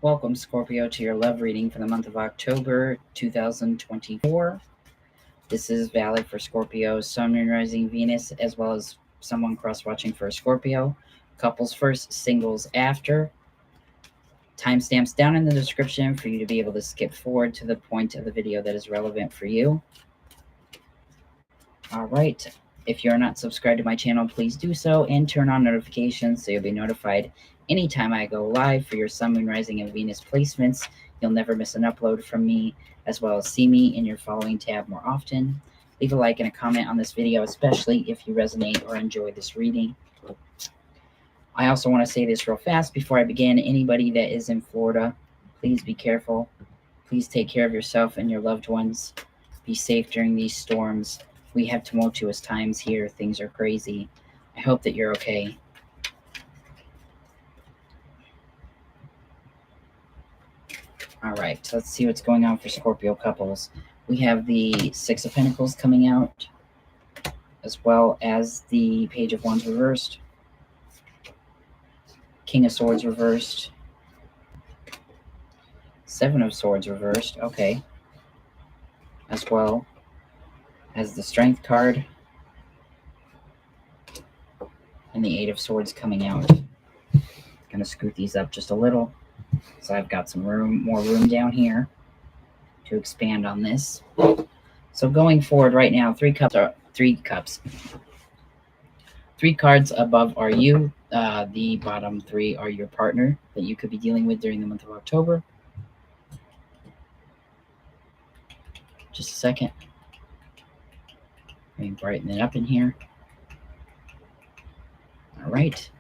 Welcome, Scorpio, to your love reading for the month of October 2024. This is valid for Scorpio, Sun, Moon, Rising, Venus, as well as someone cross-watching for a Scorpio. Couples first, singles after. Timestamps down in the description for you to be able to skip forward to the point of the video that is relevant for you. All right. If you're not subscribed to my channel, please do so and turn on notifications so you'll be notified anytime I go live for your Sun, Moon, Rising, and Venus placements. You'll never miss an upload from me, as well as see me in your following tab more often. Leave a like and a comment on this video, especially if you resonate or enjoy this reading. I also want to say this real fast before I begin. Anybody that is in Florida, please be careful. Please take care of yourself and your loved ones. Be safe during these storms. We have tumultuous times here. Things are crazy. I hope that you're okay. All right, so let's see what's going on for Scorpio couples. We have the Six of Pentacles coming out, as well as the Page of Wands reversed, King of Swords reversed, Seven of Swords reversed, okay, as well as the Strength card, and the Eight of Swords coming out. Gonna scoot these up just a little, so I've got some more room down here to expand on this. So going forward right now, three cards above are you. The bottom three are your partner that you could be dealing with during the month of October. Just a second. Let me brighten it up in here. All right.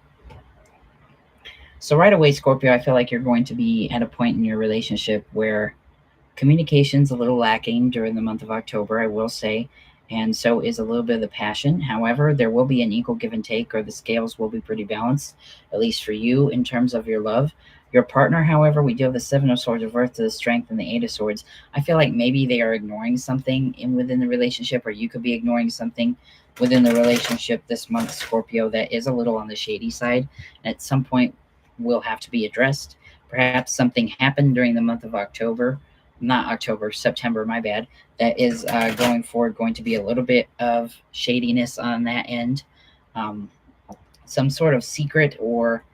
So right away, Scorpio, I feel like you're going to be at a point in your relationship where communication's a little lacking during the month of October, I will say, and so is a little bit of the passion. However, there will be an equal give and take, or the scales will be pretty balanced, at least for you in terms of your love. Your partner, however, we do have the Seven of Swords reversed to the Strength and the Eight of Swords. I feel like maybe they are ignoring something within the relationship, or you could be ignoring something within the relationship this month, Scorpio, that is a little on the shady side, and at some point will have to be addressed. Perhaps something happened during the month of September, my bad, that is going forward going to be a little bit of shadiness on that end. Some sort of secret or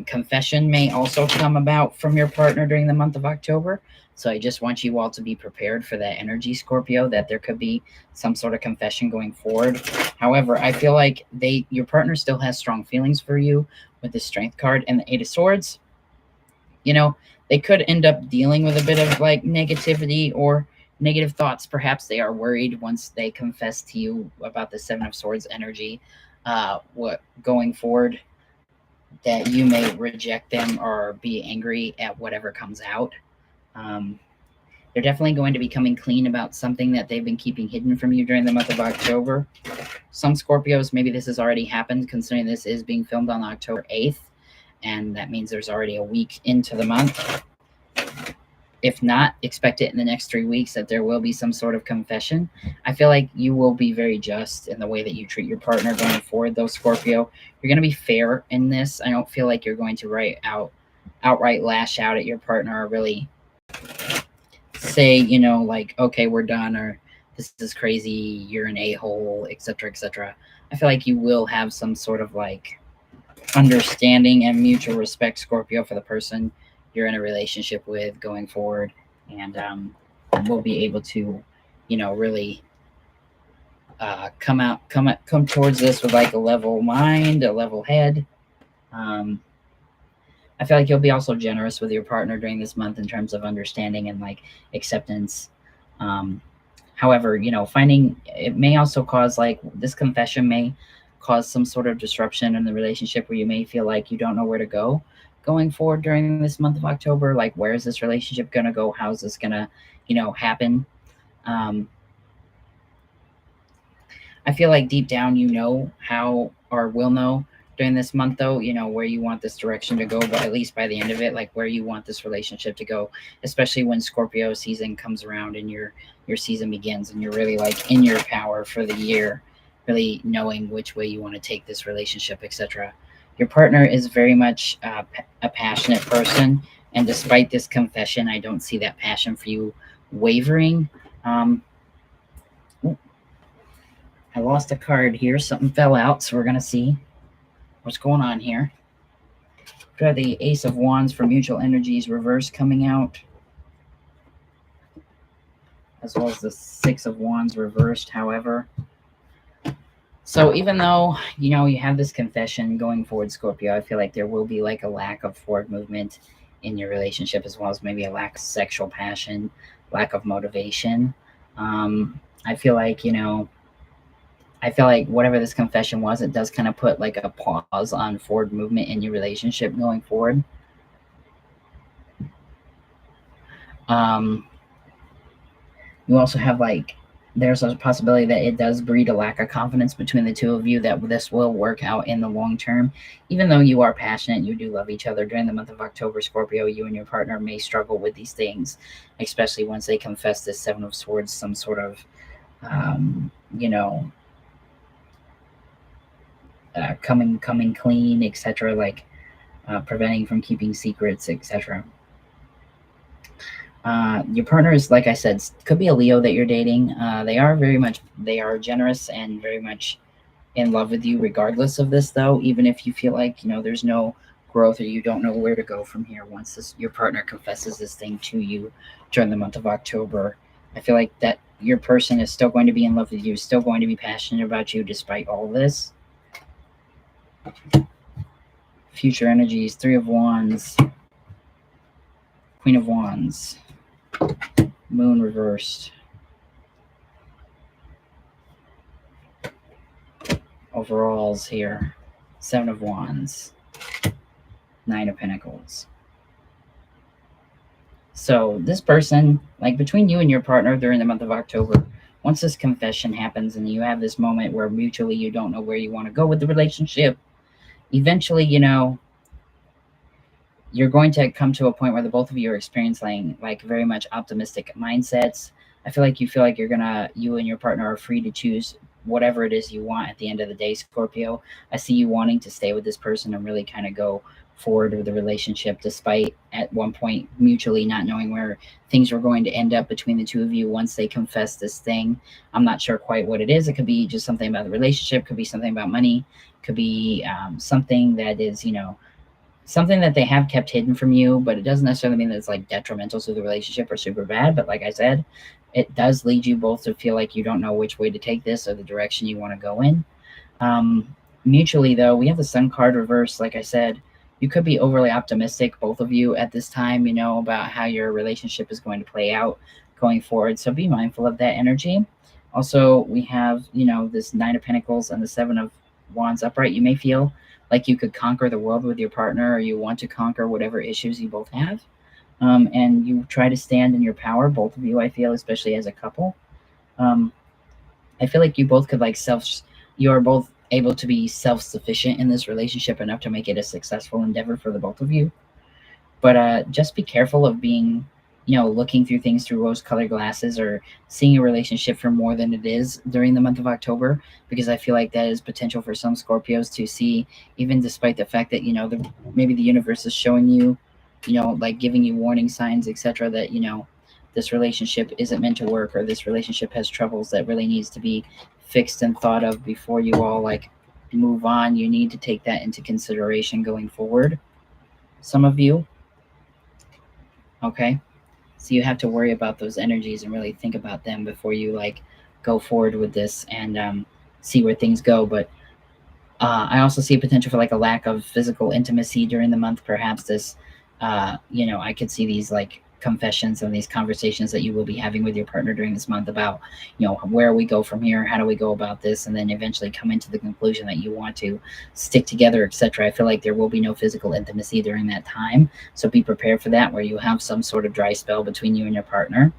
confession may also come about from your partner during the month of October. So I just want you all to be prepared for that energy, Scorpio, that there could be some sort of confession going forward. However, I feel like your partner still has strong feelings for you with the Strength card and the Eight of Swords. You know, they could end up dealing with a bit of like negativity or negative thoughts. Perhaps they are worried once they confess to you about the Seven of Swords energy, what going forward, that you may reject them or be angry at whatever comes out. They're definitely going to be coming clean about something that they've been keeping hidden from you during the month of October. Some Scorpios, maybe this has already happened, considering this is being filmed on October 8th, and that means there's already a week into the month. If not, expect it in the next 3 weeks that there will be some sort of confession. I feel like you will be very just in the way that you treat your partner going forward, though, Scorpio. You're going to be fair in this. I don't feel like you're going to outright lash out at your partner or really say, like, okay, we're done, or this is crazy, you're an a-hole, etc., etc. I feel like you will have some sort of like understanding and mutual respect, Scorpio, for the person you're in a relationship with going forward, and we'll be able to, really come towards this with like a level mind, a level head. I feel like you'll be also generous with your partner during this month in terms of understanding and like acceptance. However, finding it may also cause like this confession may cause some sort of disruption in the relationship where you may feel like you don't know where to go going forward during this month of October. Like, where is this relationship going to go? How's this going to, happen? I feel like deep down, how, or will know during this month, though, where you want this direction to go, but at least by the end of it, like where you want this relationship to go, especially when Scorpio season comes around and your season begins and you're really like in your power for the year, really knowing which way you want to take this relationship, etc. Your partner is very much a passionate person. And despite this confession, I don't see that passion for you wavering. I lost a card here. Something fell out, so we're going to see what's going on here. We got the Ace of Wands for mutual energies reverse coming out, as well as the Six of Wands reversed, however. So even though, you have this confession going forward, Scorpio, I feel like there will be like a lack of forward movement in your relationship, as well as maybe a lack of sexual passion, lack of motivation. I feel like, whatever this confession was, it does kind of put like a pause on forward movement in your relationship going forward. You also have like, there's a possibility that it does breed a lack of confidence between the two of you, that this will work out in the long term. Even though you are passionate, you do love each other, during the month of October, Scorpio, you and your partner may struggle with these things, especially once they confess this Seven of Swords, some sort of, coming clean, etc., like preventing from keeping secrets, etc. Your partner is, like I said, could be a Leo that you're dating. They are generous and very much in love with you regardless of this, though, even if you feel like, there's no growth or you don't know where to go from here once your partner confesses this thing to you during the month of October. I feel like that your person is still going to be in love with you, still going to be passionate about you despite all this. Future energies, Three of Wands, Queen of Wands, Moon reversed, overalls here, Seven of Wands, Nine of Pentacles. So this person, like between you and your partner during the month of October, once this confession happens and you have this moment where mutually you don't know where you want to go with the relationship, eventually, you're going to come to a point where the both of you are experiencing like very much optimistic mindsets. I feel like you and your partner are free to choose whatever it is you want at the end of the day, Scorpio. I see you wanting to stay with this person and really kind of go forward with the relationship, despite at one point mutually not knowing where things were going to end up between the two of you once they confess this thing. I'm not sure quite what it is. It could be just something about the relationship, could be something about money, could be something that is, something that they have kept hidden from you, but it doesn't necessarily mean that it's like detrimental to the relationship or super bad. But like I said, it does lead you both to feel like you don't know which way to take this or the direction you want to go in. Mutually, though, we have the Sun card reversed. Like I said, you could be overly optimistic, both of you, at this time, about how your relationship is going to play out going forward. So be mindful of that energy. Also, we have, this Nine of Pentacles and the Seven of Wands upright. You may feel like you could conquer the world with your partner, or you want to conquer whatever issues you both have. And you try to stand in your power, both of you, I feel, especially as a couple. I feel like you both could you are both able to be self-sufficient in this relationship enough to make it a successful endeavor for the both of you. But just be careful of being, looking through things through rose-colored glasses, or seeing a relationship for more than it is during the month of October, because I feel like that is potential for some Scorpios to see, even despite the fact that, maybe the universe is showing you, like giving you warning signs, etc., that, this relationship isn't meant to work, or this relationship has troubles that really needs to be fixed and thought of before you all like move on. You need to take that into consideration going forward, some of you. Okay, so you have to worry about those energies and really think about them before you like go forward with this and see where things go. But I also see potential for like a lack of physical intimacy during the month. Perhaps this, I could see these like confessions and these conversations that you will be having with your partner during this month about, where we go from here, how do we go about this, and then eventually come into the conclusion that you want to stick together, etc. I feel like there will be no physical intimacy during that time, so be prepared for that, where you have some sort of dry spell between you and your partner,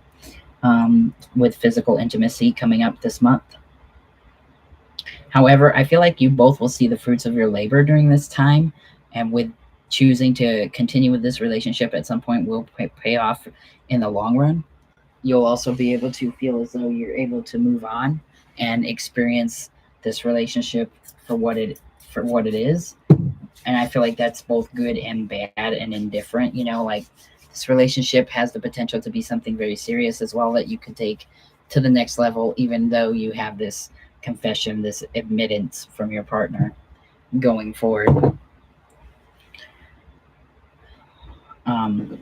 with physical intimacy coming up this month. However, I feel like you both will see the fruits of your labor during this time, and with choosing to continue with this relationship at some point will pay off in the long run. You'll also be able to feel as though you're able to move on and experience this relationship for what it is. And I feel like that's both good and bad and indifferent. Like this relationship has the potential to be something very serious as well that you could take to the next level, even though you have this confession, this admittance from your partner going forward. Um,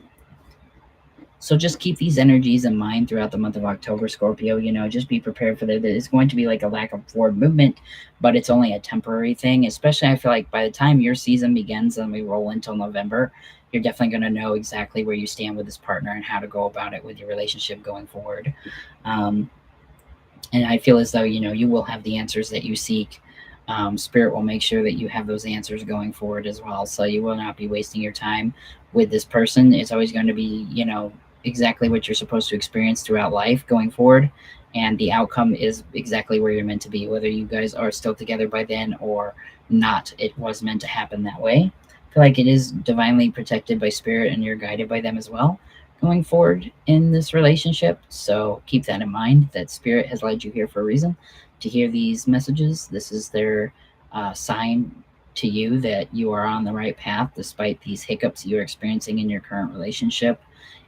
so just keep these energies in mind throughout the month of October, Scorpio. Just be prepared for that. It's going to be like a lack of forward movement, but it's only a temporary thing. Especially, I feel like by the time your season begins and we roll until November, you're definitely going to know exactly where you stand with this partner and how to go about it with your relationship going forward. Um, and I feel as though you will have the answers that you seek. Spirit will make sure that you have those answers going forward as well, so you will not be wasting your time with this person. It's always going to be exactly what you're supposed to experience throughout life going forward, and the outcome is exactly where you're meant to be, whether you guys are still together by then or not. It was meant to happen that way. I feel like it is divinely protected by spirit and you're guided by them as well going forward in this relationship. So keep that in mind, that spirit has led you here for a reason to hear these messages. This is their sign to you that you are on the right path despite these hiccups you're experiencing in your current relationship,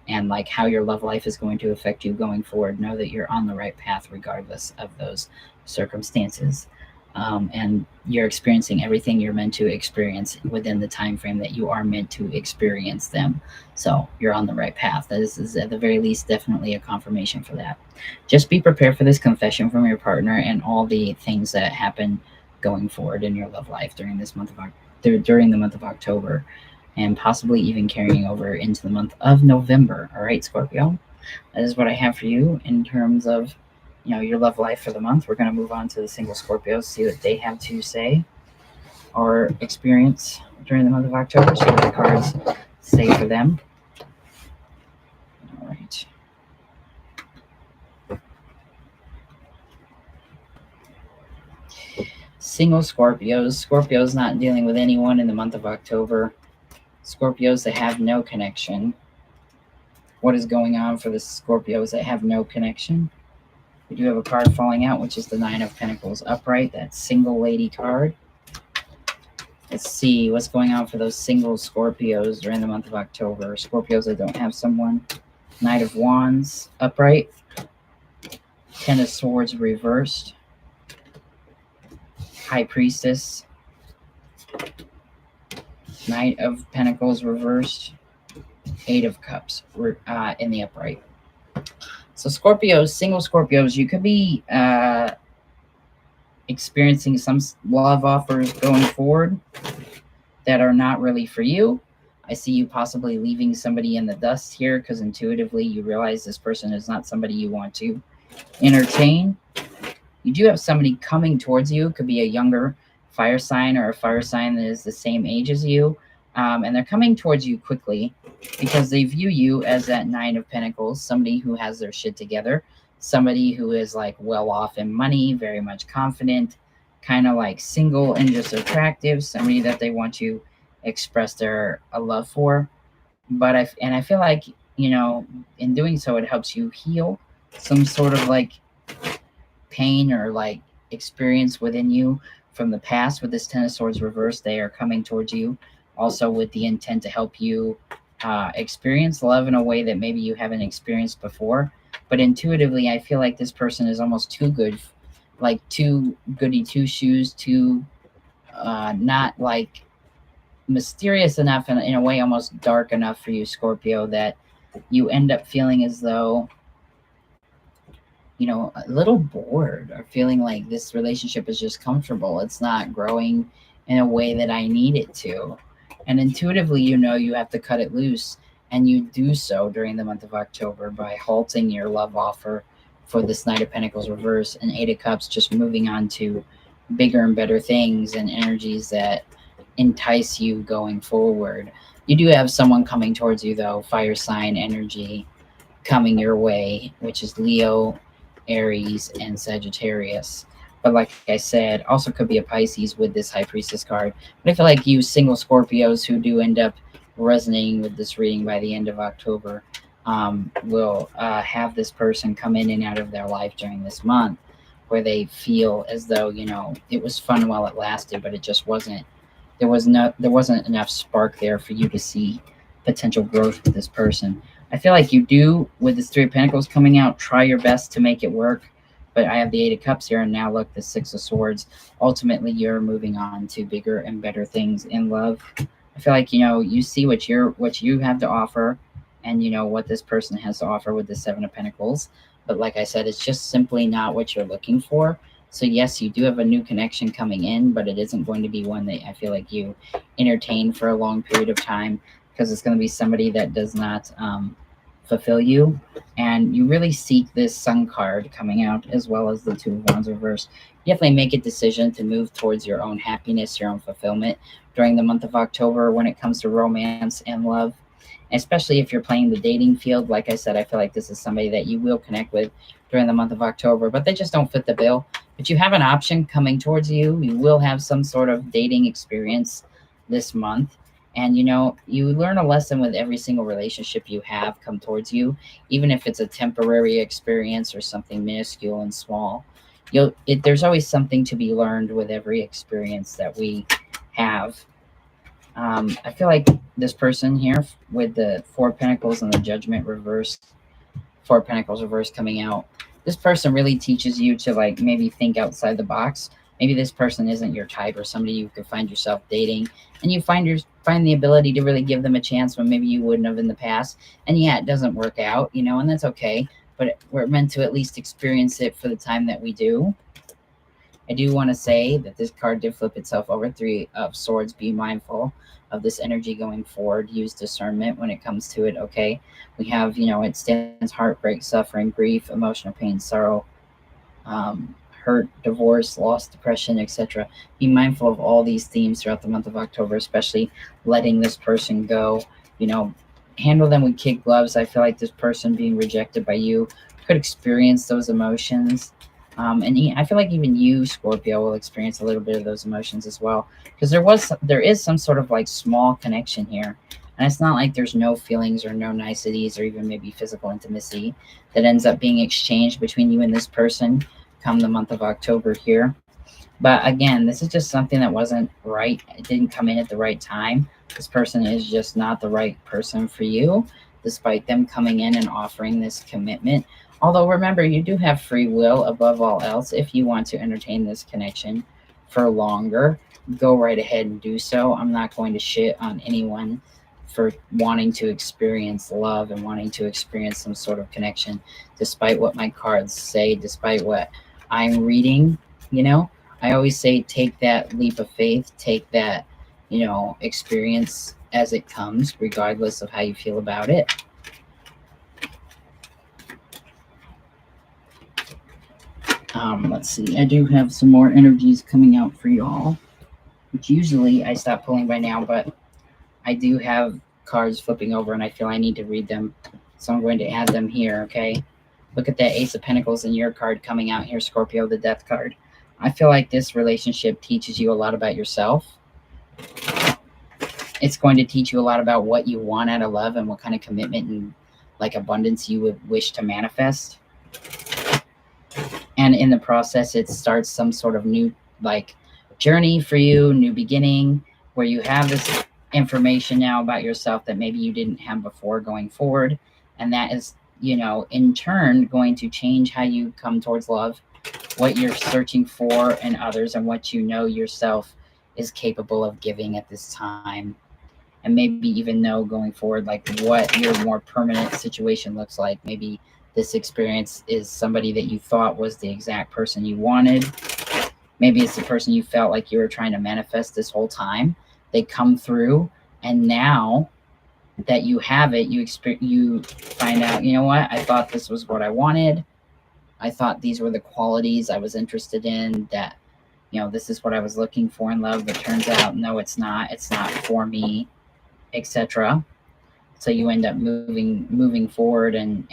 and like how your love life is going to affect you going forward. Know that you're on the right path regardless of those circumstances. And you're experiencing everything you're meant to experience within the time frame that you are meant to experience them. So you're on the right path. This is at the very least definitely a confirmation for that. Just be prepared for this confession from your partner and all the things that happen going forward in your love life during during the month of October, and possibly even carrying over into the month of November. All right, Scorpio, that is what I have for you in terms of your love life for the month. We're going to move on to the single Scorpios, see what they have to say or experience during the month of October. See what the cards say for them. All right. Single Scorpios not dealing with anyone in the month of October. Scorpios that have no connection. What is going on for the Scorpios that have no connection? We do have a card falling out, which is the Nine of Pentacles upright, that single lady card. Let's see what's going on for those single Scorpios during the month of October. Scorpios that don't have someone. Knight of Wands upright. Ten of Swords reversed. High Priestess. Knight of Pentacles reversed. Eight of Cups in the upright. So Scorpios, single Scorpios, you could be experiencing some love offers going forward that are not really for you. I see you possibly leaving somebody in the dust here because intuitively you realize this person is not somebody you want to entertain. You do have somebody coming towards you. It could be a younger fire sign or a fire sign that is the same age as you. And they're coming towards you quickly because they view you as that Nine of Pentacles, somebody who has their shit together, somebody who is like well off in money, very much confident, kind of like single and just attractive, somebody that they want to express their love for. But I feel like, in doing so, it helps you heal some sort of like pain or like experience within you from the past. With this Ten of Swords reversed, they are coming towards you also with the intent to help you experience love in a way that maybe you haven't experienced before. But intuitively, I feel like this person is almost too good, like too goody two shoes, too not like mysterious enough, and in a way almost dark enough for you, Scorpio, that you end up feeling as though a little bored or feeling like this relationship is just comfortable. It's not growing in a way that I need it to. And intuitively, you have to cut it loose. And you do so during the month of October by halting your love offer for this Knight of Pentacles reverse and Eight of Cups, just moving on to bigger and better things and energies that entice you going forward. You do have someone coming towards you, though, fire sign energy coming your way, which is Leo, Aries, and Sagittarius. But like I said, also could be a Pisces with this High Priestess card. But I feel like you single Scorpios who do end up resonating with this reading by the end of October will have this person come in and out of their life during this month, where they feel as though, it was fun while it lasted, but it just wasn't there wasn't enough spark there for you to see potential growth with this person. I feel like you do with this Three of Pentacles coming out. Try your best to make it work. But I have the Eight of Cups here, and now look, the Six of Swords. Ultimately, you're moving on to bigger and better things in love. I feel like you see what you have to offer, and what this person has to offer with the Seven of Pentacles. But like I said, it's just simply not what you're looking for. So yes, you do have a new connection coming in, but it isn't going to be one that I feel like you entertain for a long period of time, because it's going to be somebody that does not fulfill you. And you really seek this Sun card coming out, as well as the Two of Wands reverse. You definitely make a decision to move towards your own happiness, your own fulfillment during the month of October when it comes to romance and love. Especially if you're playing the dating field. Like I said, I feel like this is somebody that you will connect with during the month of October, but they just don't fit the bill. But you have an option coming towards you. You will have some sort of dating experience this month. And you learn a lesson with every single relationship you have come towards you, even if it's a temporary experience or something minuscule and small. There's always something to be learned with every experience that we have. I feel like this person here with the Four of Pentacles and the Judgment reverse, Four of Pentacles reverse coming out, this person really teaches you to like maybe think outside the box. Maybe this person isn't your type, or somebody you could find yourself dating, and you find the ability to really give them a chance when maybe you wouldn't have in the past. And yeah, it doesn't work out, and that's okay. But we're meant to at least experience it for the time that we do. I do want to say that this card did flip itself over. Three of Swords. Be mindful of this energy going forward. Use discernment when it comes to it, okay? We have, it stands heartbreak, suffering, grief, emotional pain, sorrow, hurt, divorce, loss, depression, etc. Be mindful of all these themes throughout the month of October, especially letting this person go. Handle them with kid gloves. I feel like this person being rejected by you could experience those emotions. And I feel like even you, Scorpio, will experience a little bit of those emotions as well, because there is some sort of like small connection here, and it's not like there's no feelings or no niceties or even maybe physical intimacy that ends up being exchanged between you and this person come the month of October here. But again, this is just something that wasn't right. It didn't come in at the right time. This person is just not the right person for you, despite them coming in and offering this commitment. Although remember, you do have free will above all else. If you want to entertain this connection for longer, go right ahead and do so. I'm not going to shit on anyone for wanting to experience love and wanting to experience some sort of connection, despite what my cards say, despite what I'm reading. I always say take that leap of faith, take that, experience as it comes, regardless of how you feel about it. Let's see. I do have some more energies coming out for y'all, which usually I stop pulling by now, but I do have cards flipping over and I feel I need to read them. So I'm going to add them here, okay? Look at that Ace of Pentacles in your card coming out here, Scorpio, the Death card. I feel like this relationship teaches you a lot about yourself. It's going to teach you a lot about what you want out of love and what kind of commitment and like abundance you would wish to manifest. And in the process, it starts some sort of new like journey for you, new beginning, where you have this information now about yourself that maybe you didn't have before going forward. And that is, in turn going to change how you come towards love, what you're searching for in others, and what yourself is capable of giving at this time. And maybe even know going forward, like what your more permanent situation looks like. Maybe this experience is somebody that you thought was the exact person you wanted. Maybe it's the person you felt like you were trying to manifest this whole time. They come through, and now that you have it, you find out, you know what? I thought this was what I wanted. I thought these were the qualities I was interested in, that, this is what I was looking for in love, but turns out, no, it's not. It's not for me, etc. So you end up moving forward and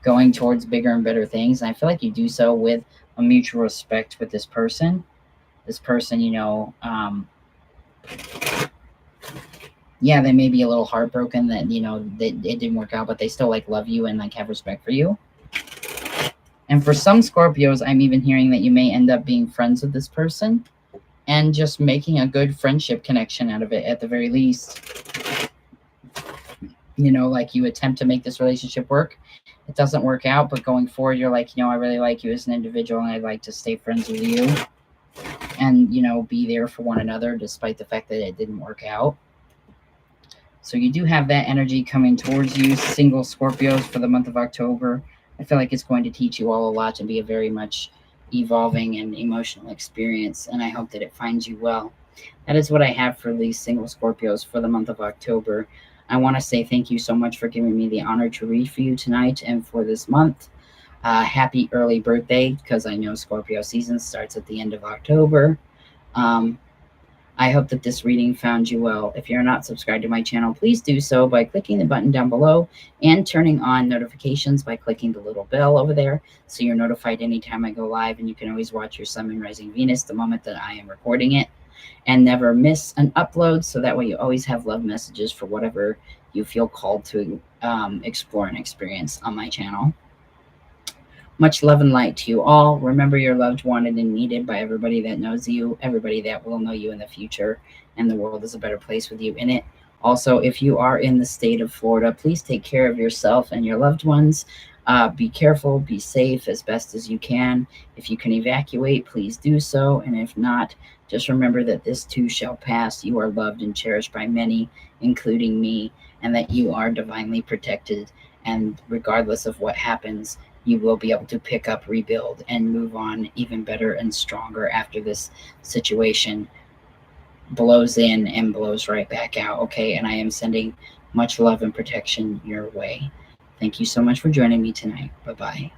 going towards bigger and better things. And I feel like you do so with a mutual respect with this person. This person, yeah, they may be a little heartbroken that, that it didn't work out, but they still like love you and like have respect for you. And for some Scorpios, I'm even hearing that you may end up being friends with this person. and just making a good friendship connection out of it at the very least. Like you attempt to make this relationship work, it doesn't work out, but going forward, you're like, I really like you as an individual and I'd like to stay friends with you and, be there for one another despite the fact that it didn't work out. So you do have that energy coming towards you, single Scorpios, for the month of October. I feel like it's going to teach you all a lot and be a very much evolving and emotional experience, and I hope that it finds you well. That is what I have for these single Scorpios for the month of October. I want to say thank you so much for giving me the honor to read for you tonight and for this month. Happy early birthday, because I know Scorpio season starts at the end of October. I hope that this reading found you well. If you're not subscribed to my channel, please do so by clicking the button down below and turning on notifications by clicking the little bell over there so you're notified anytime I go live, and you can always watch your Sun, Moon, Rising, Venus the moment that I am recording it and never miss an upload, so that way you always have love messages for whatever you feel called to explore and experience on my channel. Much love and light to you all. Remember, you're loved, wanted, and needed by everybody that knows you, everybody that will know you in the future, and the world is a better place with you in it. Also, if you are in the state of Florida, please take care of yourself and your loved ones. Be careful, be safe as best as you can. If you can evacuate, please do so. And if not, just remember that this too shall pass. You are loved and cherished by many, including me, and that you are divinely protected. And regardless of what happens, you will be able to pick up, rebuild, and move on even better and stronger after this situation blows in and blows right back out. Okay, and I am sending much love and protection your way. Thank you so much for joining me tonight. Bye-bye.